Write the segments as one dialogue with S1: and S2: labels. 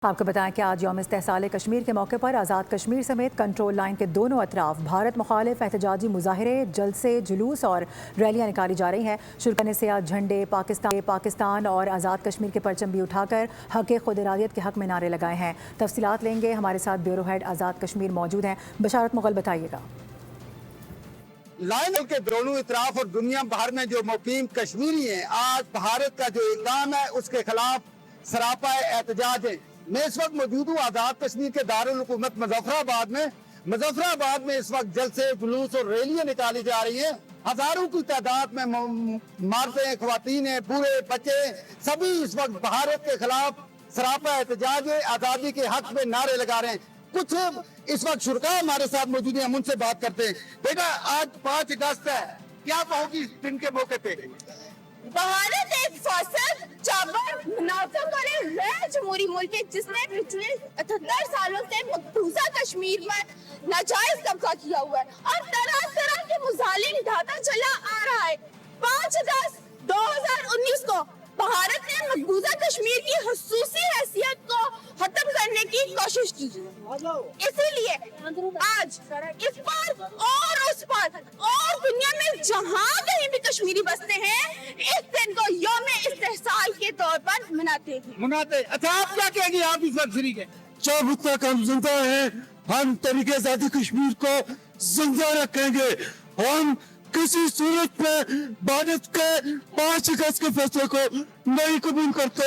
S1: आपको बताएं कि आज यौम इस्तेहसाल कश्मीर के मौके पर आज़ाद कश्मीर समेत कंट्रोल लाइन के दोनों अतराफ भारत मुखालिफ एहतजाजी मुजाहरे, जलसे, जुलूस और रैलियां निकाली जा रही हैं। शुरू करने से आज झंडे पाकिस्तान और आज़ाद कश्मीर के परचम भी उठाकर हक़ खुद इरादियत के हक़ में नारे लगाए हैं। तफसीलात लेंगे, हमारे साथ ब्यूरो हेड आज़ाद कश्मीर मौजूद हैं। बशारत मुगल, बताइएगा।
S2: लाइन के दोनों इतराफ और दुनिया भर में जो मुकीम कश्मीरी हैं, आज भारत का जो इक़दाम है उसके खिलाफ सरापा एहतजाज है। मैं इस वक्त मौजूद हूँ आज़ाद कश्मीर के दारुल हुकूमत मुजफ्फराबाद में। मुजफ्फराबाद में इस वक्त जलसे, जुलूस और रैलियां निकाली जा रही हैं। हजारों की तादाद में मर्दें, ख्वातीन, बूढ़े, बच्चे सभी इस वक्त भारत के खिलाफ सरापा एहतजाज है, आज़ादी के हक में नारे लगा रहे हैं। कुछ इस वक्त शुरका हमारे साथ मौजूद हैं, हम उनसे बात करते हैं। बेटा, आज 5 अगस्त है, क्या कहोगी इस दिन के मौके पे?
S3: भारत एक फौसद चाबर मुनाफा करे रहे जमहूरी मुल्क है, जिसने पिछले 78 सालों से मकबूजा कश्मीर पर नाजायज कब्जा किया हुआ है और तरह तरह के मुजालिम ढाता चला आ रहा है। 5 अगस्त 2019 को भारत ने मकबूजा कश्मीर की खसूसी हैसियत को खत्म करने की कोशिश की। इसीलिए आज इस पर और उस पर और दुनिया में जहाँ कहीं भी कश्मीरी बसते हैं, इस दिन को यौम इस्तेहसाल के तौर पर मनाते हैं।
S2: अच्छा, आप क्या कहेंगे? आप इस वक्त फ्री के
S4: जब तक हम जिंदा हैं, हम तरीके आज़ादी कश्मीर को जिंदा रखेंगे। हम किसी सूरत में भारत के 5 अगस्त के फैसले को नहीं कबूल करते।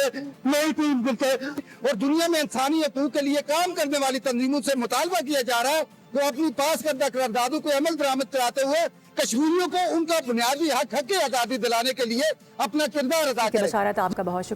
S2: और दुनिया में इंसानी हकूक के लिए काम करने वाली तंजीमों से मुतालबा किया जा रहा है तो अपनी पास करदा करारदादों को अमल दरामद कराते हुए कश्मीरियों को उनका बुनियादी हक आज़ादी दिलाने के लिए अपना किरदार अदा करें।
S1: बशारत, आपका बहुत शुक्रिया।